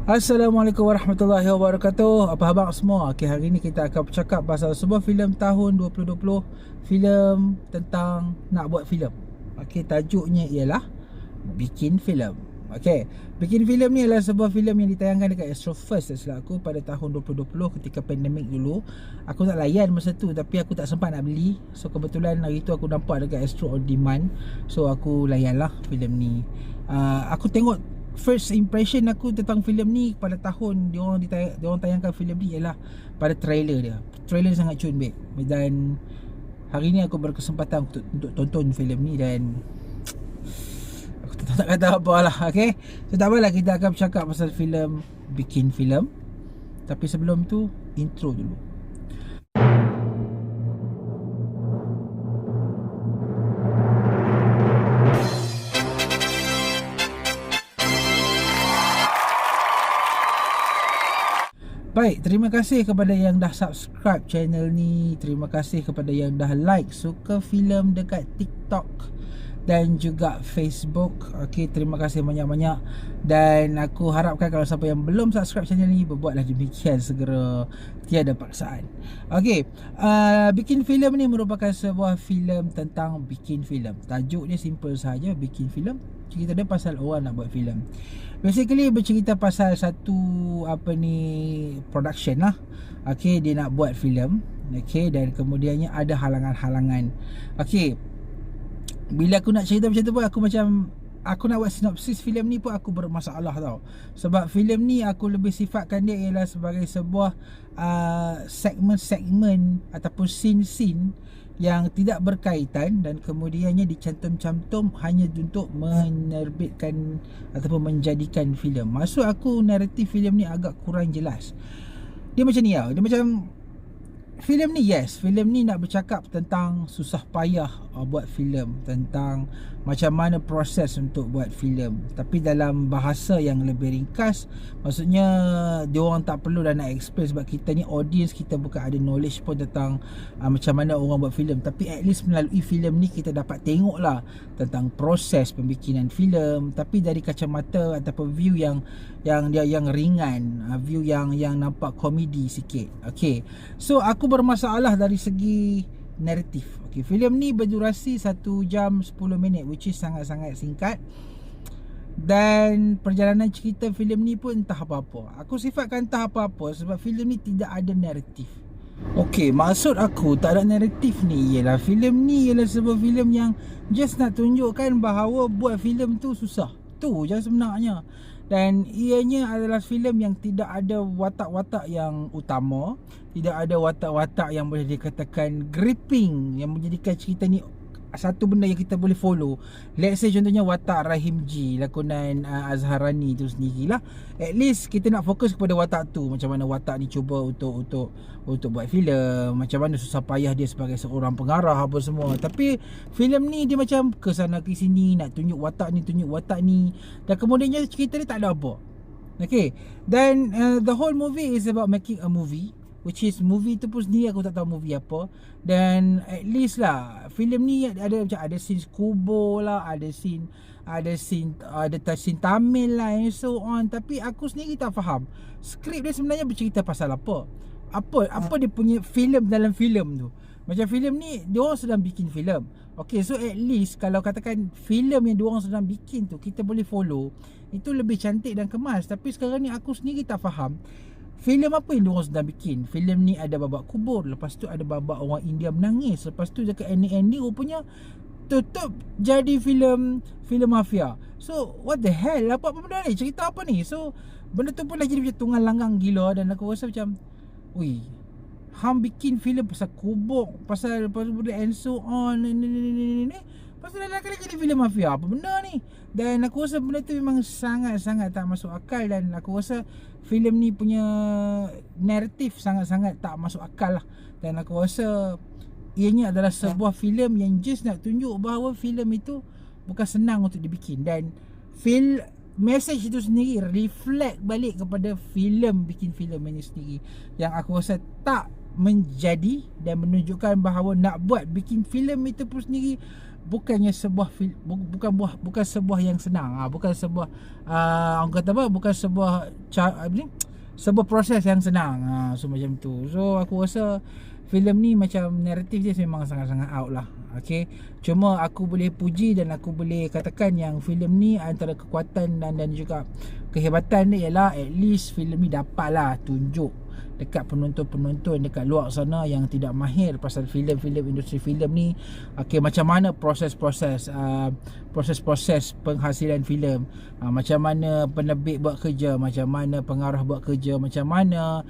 Assalamualaikum warahmatullahi wabarakatuh. Apa khabar semua? Okey, hari ni kita akan bercakap pasal sebuah filem tahun 2020, filem tentang nak buat filem. Okey, tajuknya ialah Bikin Filem. Okey, Bikin Filem ni adalah sebuah filem yang ditayangkan dekat Astro First tak aku pada tahun 2020 ketika pandemik dulu. Aku tak layan masa tu tapi aku tak sempat nak beli. So kebetulan hari tu aku nampak dekat Astro On Demand. So aku layan lah filem ni. Aku tengok first impression aku tentang filem ni pada tahun diorang tayangkan filem ni ialah pada trailer dia. Trailer sangat cun babe. Dan hari ni aku berkesempatan untuk tonton filem ni dan aku tak kata apa lah. Okay, so tak apalah, kita akan bercakap pasal filem Bikin Filem. Tapi sebelum tu, intro dulu. Baik, terima kasih kepada yang dah subscribe channel ni. Terima kasih kepada yang dah like, suka filem dekat TikTok dan juga Facebook. Okey, terima kasih banyak-banyak. Dan aku harapkan kalau siapa yang belum subscribe channel ni, berbuatlah demikian segera, tiada paksaan. Okey, Bikin Filem ni merupakan sebuah filem tentang bikin filem. Tajuk dia simple saja, Bikin Filem. Cerita dia pasal orang nak buat filem. Basically bercerita pasal satu production lah. Okey, dia nak buat filem. Okey, dan kemudiannya ada halangan-halangan. Okey, bila aku nak cerita macam tu pun aku nak buat sinopsis filem ni pun aku bermasalah tau. Sebab filem ni aku lebih sifatkan dia ialah sebagai sebuah segmen-segmen ataupun scene-scene yang tidak berkaitan dan kemudiannya dicantum-cantum hanya untuk menerbitkan ataupun menjadikan filem. Maksud aku naratif filem ni agak kurang jelas. Dia macam ni tau. Dia macam filem ni, filem ni nak bercakap tentang susah payah buat filem, tentang macam mana proses untuk buat filem, tapi dalam bahasa yang lebih ringkas. Maksudnya diorang tak perlu dah nak explain, sebab kita ni audience, kita bukan ada knowledge pun tentang macam mana orang buat filem. Tapi at least melalui filem ni kita dapat tengok lah tentang proses pembikinan filem, tapi dari kacamata ataupun view yang ringan, view yang nampak komedi sikit. Okay, so aku bermasalah dari segi naratif. Okay, filem ni berdurasi 1 jam 10 minit, which is sangat-sangat singkat. Dan perjalanan cerita filem ni pun entah apa-apa. Aku sifatkan entah apa-apa sebab filem ni tidak ada naratif. Okay, maksud aku tak ada naratif ni ialah filem ni ialah sebuah filem yang just nak tunjukkan bahawa buat filem tu susah. Tu je sebenarnya. Dan ianya adalah filem yang tidak ada watak-watak yang utama, tidak ada watak-watak yang boleh dikatakan gripping, yang menjadikan cerita ni satu benda yang kita boleh follow. Let's say contohnya watak Rahim G, lakonan Azharani tu sendirilah. At least kita nak fokus kepada watak tu. Macam mana watak ni cuba untuk buat filem, macam mana susah payah dia sebagai seorang pengarah apa semua. Tapi filem ni dia macam ke sana ke sini, nak tunjuk watak ni, dan kemudiannya cerita ni tak ada apa. Okay, dan the whole movie is about making a movie, which is movie tu pun sendiri aku tak tahu movie apa. Dan at least lah filem ni ada scene kubur lah, ada scene Tamil lah and so on. Tapi aku sendiri tak faham skrip dia sebenarnya bercerita pasal apa dia punya filem dalam filem tu. Macam filem ni diorang sedang bikin filem. Okay, so at least kalau katakan filem yang diorang sedang bikin tu kita boleh follow, itu lebih cantik dan kemas. Tapi sekarang ni aku sendiri tak faham filem apa yang diorang sedang bikin. Filem ni ada babak kubur, lepas tu ada babak orang India menangis, lepas tu dekat ending rupanya tutup jadi filem mafia. So what the hell, apa benda ni, cerita apa ni? So benda tu pun dah jadi macam tunggang langgang gila. Dan aku rasa macam, ui, hang bikin filem pasal kubur, pasal and so on, pasal dah kali jadi filem mafia, apa benda ni? Dan aku rasa benda tu memang sangat-sangat tak masuk akal. Dan aku rasa filem ni punya naratif sangat-sangat tak masuk akal lah. Dan aku rasa ianya adalah sebuah filem yang just nak tunjuk bahawa filem itu bukan senang untuk dibikin. Dan message itu sendiri reflect balik kepada filem, bikin filem ini sendiri, yang aku rasa tak menjadi dan menunjukkan bahawa nak buat bikin filem itu pun sendiri bukannya sebuah bukan sebuah yang senang, bukan sebuah orang kata apa, bukan sebuah sebuah proses yang senang. So macam tu. So aku rasa filem ni macam naratif dia memang sangat-sangat out lah. Okay, cuma aku boleh puji dan aku boleh katakan yang filem ni antara kekuatan dan juga kehebatan dia ialah at least filem ni dapatlah tunjuk dekat penonton-penonton dekat luar sana yang tidak mahir pasal filem-filem, industri filem ni. Okay, macam mana proses-proses penghasilan filem, macam mana penerbit buat kerja, macam mana pengarah buat kerja, macam mana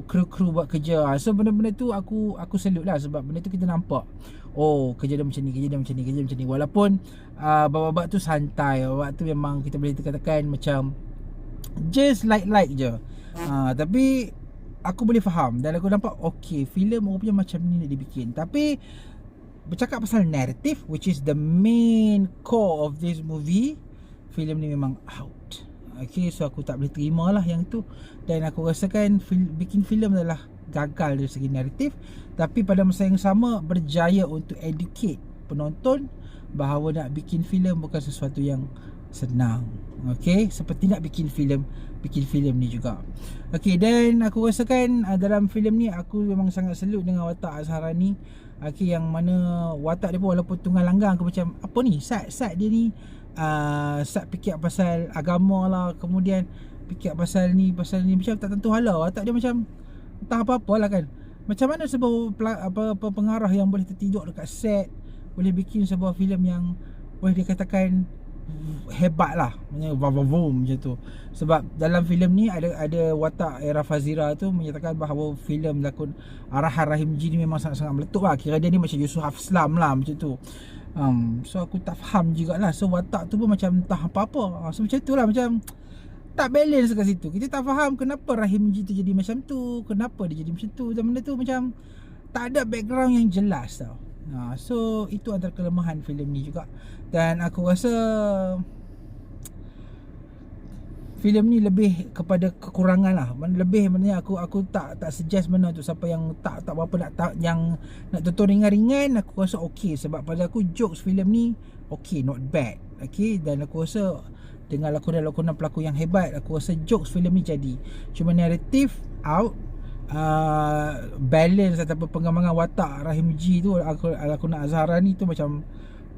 kru-kru buat kerja. So benda-benda tu aku salute lah, sebab benda tu kita nampak, oh kerja dia macam ni, kerja dia macam ni, kerja dia macam ni. Walaupun bab-bab tu santai, bab tu memang kita boleh katakan macam just like je. Tapi aku boleh faham dan aku nampak okay, filem rupanya macam ni nak dibikin. Tapi bercakap pasal narrative, which is the main core of this movie, filem ni memang out. Okay, so aku tak boleh terima lah yang tu. Dan aku rasakan bikin filem adalah gagal dari segi naratif, tapi pada masa yang sama berjaya untuk educate penonton bahawa nak bikin filem bukan sesuatu yang senang. Okay, seperti nak bikin filem ni juga. Okay, dan aku rasakan dalam filem ni aku memang sangat salute dengan watak Azhara ni. Okay, yang mana watak dia pun walaupun tunggal langgang, aku macam apa ni, Sat dia ni Sat fikir pasal agama lah, kemudian fikir pasal ni macam tak tentu hala. Watak dia macam entah apa-apa lah kan. Macam mana sebuah pengarah yang boleh tertidur dekat set boleh bikin sebuah filem yang boleh dikatakan hebat lah, macam tu. Sebab dalam filem ni ada watak Era Fazira tu menyatakan bahawa filem lakon arahan Rahim G ni memang sangat-sangat meletup lah. Kira dia ni macam Yusuf Hafslam lah, macam tu. So aku tak faham jugalah. So watak tu pun macam entah apa-apa. So macam tu lah, macam tak balance kat situ. Kita tak faham kenapa Rahim G tu jadi macam tu, kenapa dia jadi macam tu. Dan benda tu macam tak ada background yang jelas tau. So itu antara kelemahan filem ni juga. Dan aku rasa filem ni lebih kepada kekurangan lah. Lebih maknanya aku tak suggest mana tu. Siapa yang tak berapa yang nak tonton ringan-ringan, aku rasa okey. Sebab pada aku jokes filem ni okey, not bad. Okay, dan aku rasa dengan lakonan pelakon yang hebat, aku rasa jokes filem ni jadi. Cuma naratif out, balance ataupun pengembangan watak Rahim G tu, lakonan Azhara ni tu macam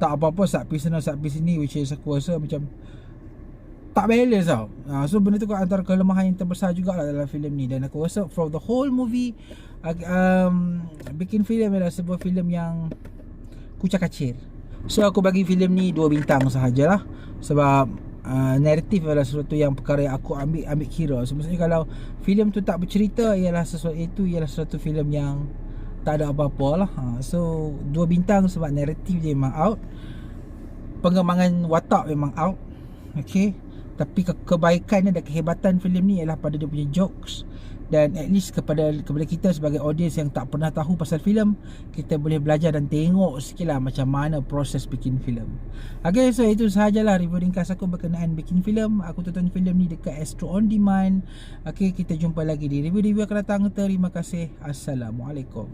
tak apa-apa, sat piece ni, which is aku rasa macam tak balance tau. So benda tu antara kelemahan yang terbesar jugalah dalam filem ni. Dan aku rasa from the whole movie, bikin filem adalah sebuah filem yang kucak-kacir. So aku bagi filem ni 2 bintang sahajalah. Sebab naratif adalah sesuatu yang perkara yang aku ambil kira. So maksudnya kalau filem tu tak bercerita, ialah sesuatu filem yang tak ada apa-apa lah. So 2 bintang sebab naratif dia memang out, pengembangan watak memang out. Okay, tapi kebaikan dan kehebatan filem ni ialah pada dia punya jokes. Dan at least kepada kita sebagai audience yang tak pernah tahu pasal filem, kita boleh belajar dan tengok sikit lah macam mana proses bikin filem. Okay, so itu sahajalah review ringkas aku berkenaan bikin filem. Aku tonton filem ni dekat Astro On Demand. Okay, kita jumpa lagi di review-review akan datang. Terima kasih. Assalamualaikum.